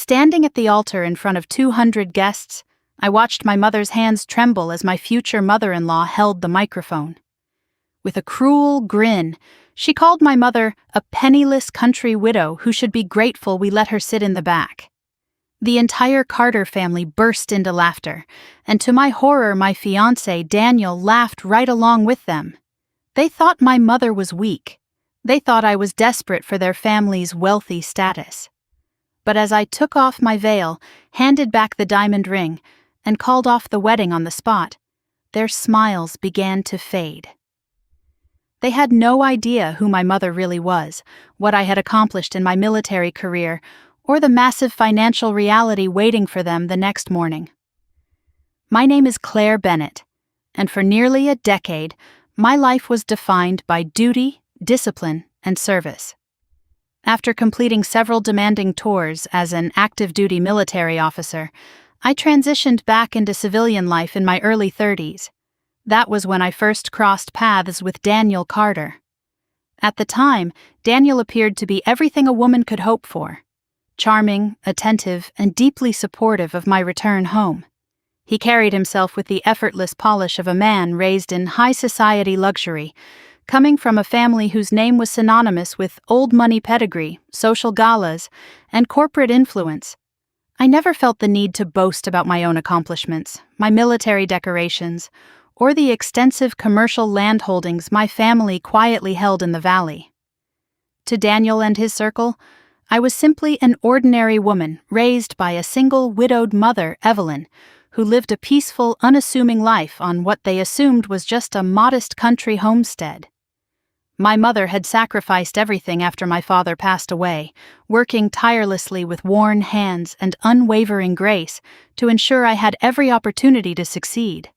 Standing at the altar in front of 200 guests, I watched my mother's hands tremble as my future mother-in-law held the microphone. With a cruel grin, she called my mother a penniless country widow who should be grateful we let her sit in the back. The entire Carter family burst into laughter, and to my horror, my fiancé, Daniel, laughed right along with them. They thought my mother was weak. They thought I was desperate for their family's wealthy status. But as I took off my veil, handed back the diamond ring, and called off the wedding on the spot, their smiles began to fade. They had no idea who my mother really was, what I had accomplished in my military career, or the massive financial reality waiting for them the next morning. My name is Claire Bennett, and for nearly a decade, my life was defined by duty, discipline, and service. After completing several demanding tours as an active-duty military officer, I transitioned back into civilian life in my early 30s. That was when I first crossed paths with Daniel Carter. At the time, Daniel appeared to be everything a woman could hope for. Charming, attentive, and deeply supportive of my return home. He carried himself with the effortless polish of a man raised in high society luxury, coming from a family whose name was synonymous with old money pedigree, social galas, and corporate influence. I never felt the need to boast about my own accomplishments, my military decorations, or the extensive commercial land holdings my family quietly held in the valley. To Daniel and his circle, I was simply an ordinary woman raised by a single widowed mother, Evelyn, who lived a peaceful, unassuming life on what they assumed was just a modest country homestead. My mother had sacrificed everything after my father passed away, working tirelessly with worn hands and unwavering grace to ensure I had every opportunity to succeed.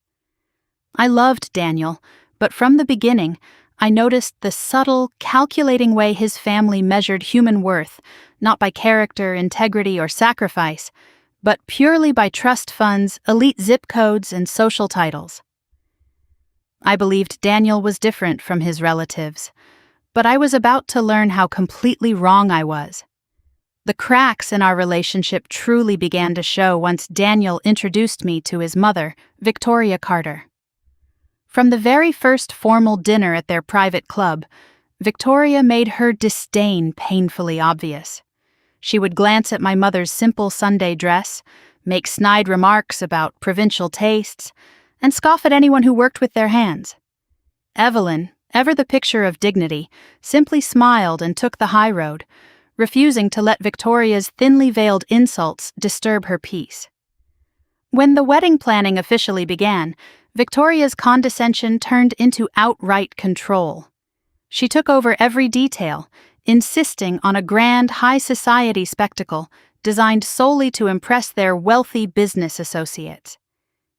I loved Daniel, but from the beginning, I noticed the subtle, calculating way his family measured human worth, not by character, integrity, or sacrifice, but purely by trust funds, elite zip codes, and social titles. I believed Daniel was different from his relatives, but I was about to learn how completely wrong I was. The cracks in our relationship truly began to show once Daniel introduced me to his mother, Victoria Carter. From the very first formal dinner at their private club, Victoria made her disdain painfully obvious. She would glance at my mother's simple Sunday dress, make snide remarks about provincial tastes, and scoff at anyone who worked with their hands. Evelyn, ever the picture of dignity, simply smiled and took the high road, refusing to let Victoria's thinly veiled insults disturb her peace. When the wedding planning officially began, Victoria's condescension turned into outright control. She took over every detail, insisting on a grand high society spectacle designed solely to impress their wealthy business associates.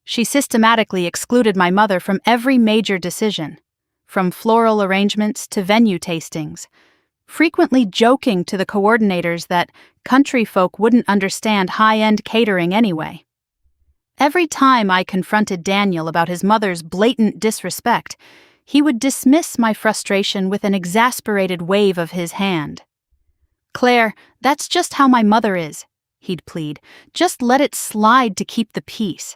She systematically excluded my mother from every major decision, from floral arrangements to venue tastings, frequently joking to the coordinators that country folk wouldn't understand high-end catering anyway. Every time I confronted Daniel about his mother's blatant disrespect, he would dismiss my frustration with an exasperated wave of his hand. "Claire, that's just how my mother is," he'd plead. "Just let it slide to keep the peace.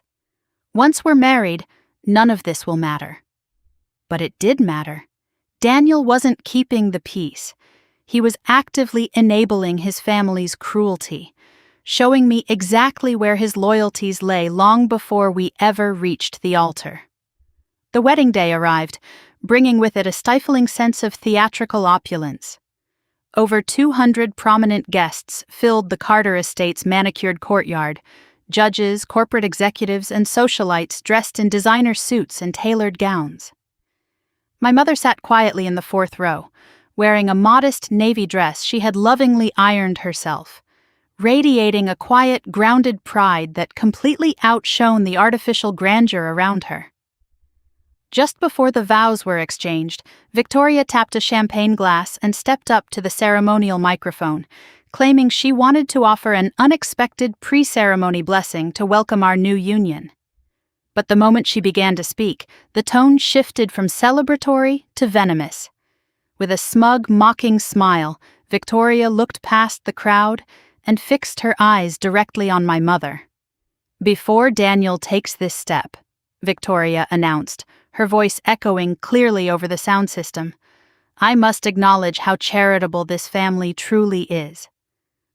Once we're married, none of this will matter." But it did matter. Daniel wasn't keeping the peace. He was actively enabling his family's cruelty, showing me exactly where his loyalties lay long before we ever reached the altar. The wedding day arrived, bringing with it a stifling sense of theatrical opulence. Over 200 prominent guests filled the Carter estate's manicured courtyard, judges, corporate executives, and socialites dressed in designer suits and tailored gowns. My mother sat quietly in the fourth row, wearing a modest navy dress she had lovingly ironed herself, radiating a quiet, grounded pride that completely outshone the artificial grandeur around her. Just before the vows were exchanged, Victoria tapped a champagne glass and stepped up to the ceremonial microphone, claiming she wanted to offer an unexpected pre-ceremony blessing to welcome our new union. But the moment she began to speak, the tone shifted from celebratory to venomous. With a smug, mocking smile, Victoria looked past the crowd and fixed her eyes directly on my mother. "Before Daniel takes this step," Victoria announced, her voice echoing clearly over the sound system, "I must acknowledge how charitable this family truly is.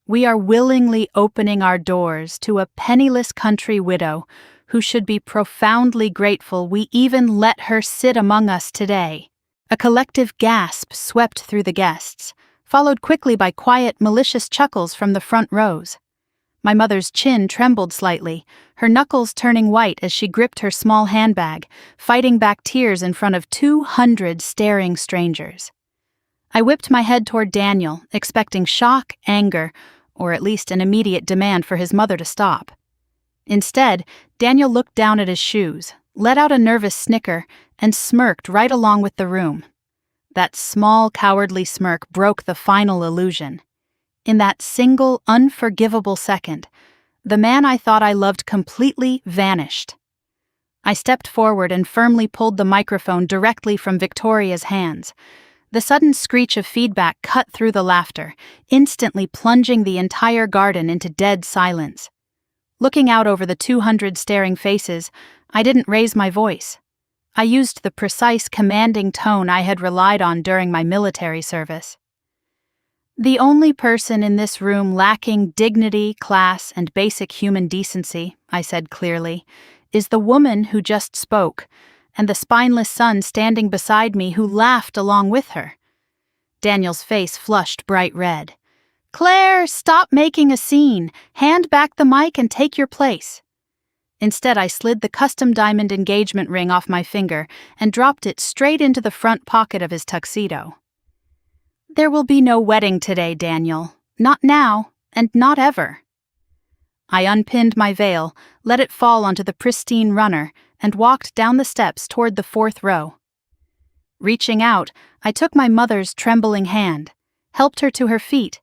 We are willingly opening our doors to a penniless country widow who should be profoundly grateful we even let her sit among us today." A collective gasp swept through the guests, followed quickly by quiet, malicious chuckles from the front rows. My mother's chin trembled slightly, her knuckles turning white as she gripped her small handbag, fighting back tears in front of 200 staring strangers. I whipped my head toward Daniel, expecting shock, anger, or at least an immediate demand for his mother to stop. Instead, Daniel looked down at his shoes, let out a nervous snicker, and smirked right along with the room. That small, cowardly smirk broke the final illusion. In that single, unforgivable second, the man I thought I loved completely vanished. I stepped forward and firmly pulled the microphone directly from Victoria's hands. The sudden screech of feedback cut through the laughter, instantly plunging the entire garden into dead silence. Looking out over the 200 staring faces, I didn't raise my voice. I used the precise, commanding tone I had relied on during my military service. "The only person in this room lacking dignity, class, and basic human decency," I said clearly, "is the woman who just spoke, and the spineless son standing beside me who laughed along with her." Daniel's face flushed bright red. "Claire, stop making a scene! Hand back the mic and take your place." Instead, I slid the custom diamond engagement ring off my finger and dropped it straight into the front pocket of his tuxedo. "There will be no wedding today, Daniel. Not now, and not ever." I unpinned my veil, let it fall onto the pristine runner, and walked down the steps toward the 4th row. Reaching out, I took my mother's trembling hand, helped her to her feet,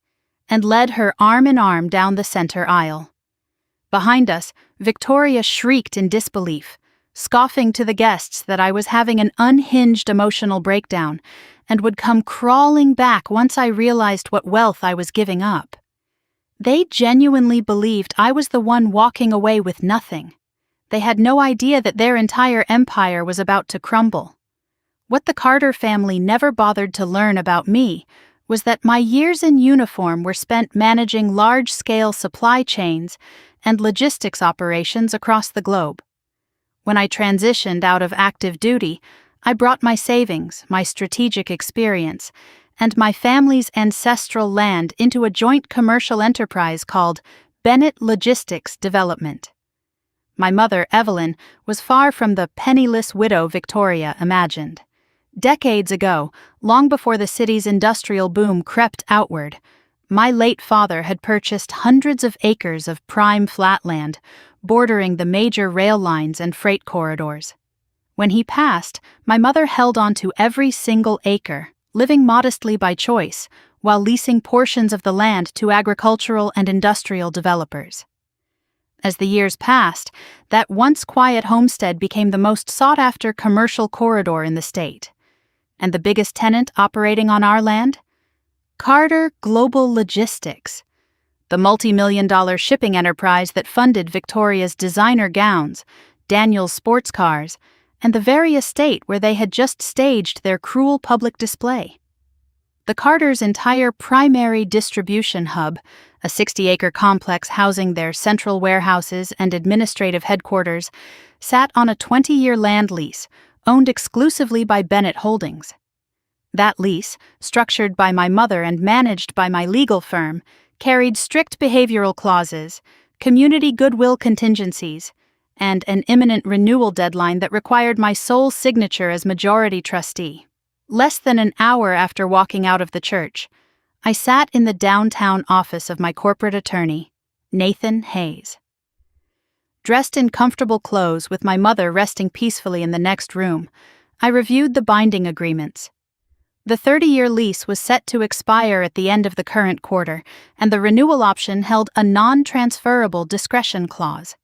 and led her arm in arm down the center aisle. Behind us, Victoria shrieked in disbelief, scoffing to the guests that I was having an unhinged emotional breakdown and would come crawling back once I realized what wealth I was giving up. They genuinely believed I was the one walking away with nothing. They had no idea that their entire empire was about to crumble. What the Carter family never bothered to learn about me was that my years in uniform were spent managing large-scale supply chains and logistics operations across the globe. When I transitioned out of active duty, I brought my savings, my strategic experience, and my family's ancestral land into a joint commercial enterprise called Bennett Logistics Development. My mother, Evelyn, was far from the penniless widow Victoria imagined. Decades ago, long before the city's industrial boom crept outward, my late father had purchased hundreds of acres of prime flatland, bordering the major rail lines and freight corridors. When he passed, my mother held on to every single acre, living modestly by choice, while leasing portions of the land to agricultural and industrial developers. As the years passed, that once quiet homestead became the most sought-after commercial corridor in the state. And the biggest tenant operating on our land? Carter Global Logistics, the multi-million-dollar shipping enterprise that funded Victoria's designer gowns, Daniel's sports cars, and the very estate where they had just staged their cruel public display. The Carters' entire primary distribution hub, a 60-acre complex housing their central warehouses and administrative headquarters, sat on a 20-year land lease, owned exclusively by Bennett Holdings. That lease, structured by my mother and managed by my legal firm, carried strict behavioral clauses, community goodwill contingencies, and an imminent renewal deadline that required my sole signature as majority trustee. Less than an hour after walking out of the church, I sat in the downtown office of my corporate attorney, Nathan Hayes. Dressed in comfortable clothes with my mother resting peacefully in the next room, I reviewed the binding agreements. The 30-year lease was set to expire at the end of the current quarter, and the renewal option held a non-transferable discretion clause.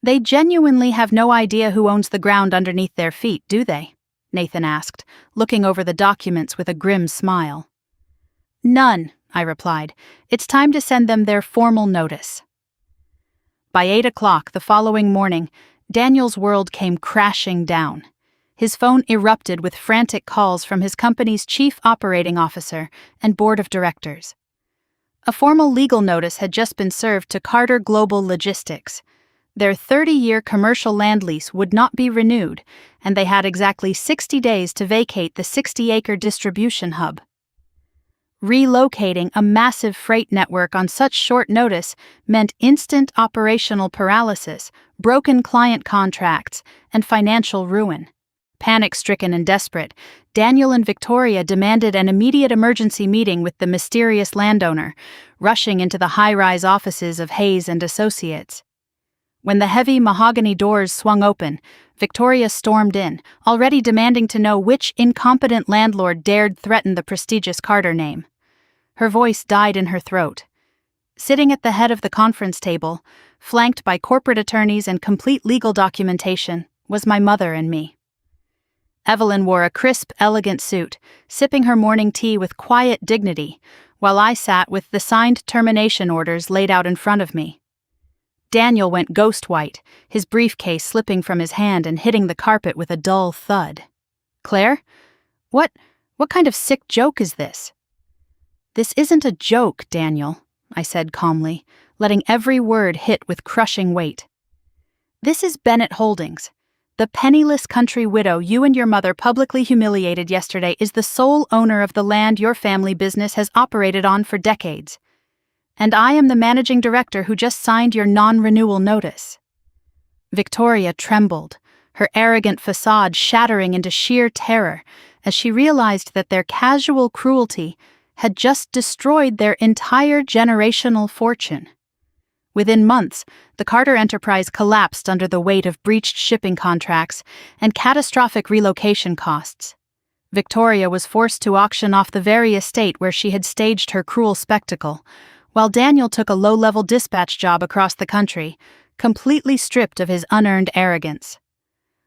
They genuinely have no idea who owns the ground underneath their feet, do they? Nathan asked, looking over the documents with a grim smile. None, I replied. It's time to send them their formal notice. By 8 o'clock the following morning, Daniel's world came crashing down. His phone erupted with frantic calls from his company's chief operating officer and board of directors. A formal legal notice had just been served to Carter Global Logistics. Their 30-year commercial land lease would not be renewed, and they had exactly 60 days to vacate the 60-acre distribution hub. Relocating a massive freight network on such short notice meant instant operational paralysis, broken client contracts, and financial ruin. Panic-stricken and desperate, Daniel and Victoria demanded an immediate emergency meeting with the mysterious landowner, rushing into the high-rise offices of Hayes and Associates. When the heavy mahogany doors swung open, Victoria stormed in, already demanding to know which incompetent landlord dared threaten the prestigious Carter name. Her voice died in her throat. Sitting at the head of the conference table, flanked by corporate attorneys and complete legal documentation, was my mother and me. Evelyn wore a crisp, elegant suit, sipping her morning tea with quiet dignity, while I sat with the signed termination orders laid out in front of me. Daniel went ghost white, his briefcase slipping from his hand and hitting the carpet with a dull thud. "Claire? What kind of sick joke is this?" "This isn't a joke, Daniel," I said calmly, letting every word hit with crushing weight. "This is Bennett Holdings. The penniless country widow you and your mother publicly humiliated yesterday is the sole owner of the land your family business has operated on for decades. And I am the managing director who just signed your non-renewal notice." Victoria trembled, her arrogant facade shattering into sheer terror as she realized that their casual cruelty had just destroyed their entire generational fortune. Within months, the Carter enterprise collapsed under the weight of breached shipping contracts and catastrophic relocation costs. Victoria was forced to auction off the very estate where she had staged her cruel spectacle, while Daniel took a low-level dispatch job across the country, completely stripped of his unearned arrogance.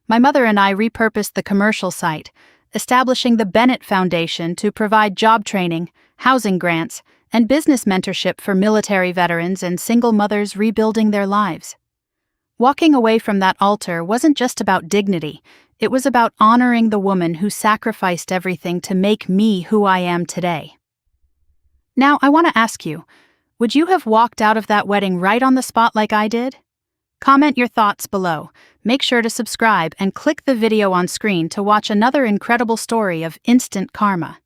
My mother and I repurposed the commercial site, establishing the Bennett Foundation to provide job training, housing grants, and business mentorship for military veterans and single mothers rebuilding their lives. Walking away from that altar wasn't just about dignity, it was about honoring the woman who sacrificed everything to make me who I am today. Now, I want to ask you, would you have walked out of that wedding right on the spot like I did? Comment your thoughts below, make sure to subscribe, and click the video on screen to watch another incredible story of instant karma.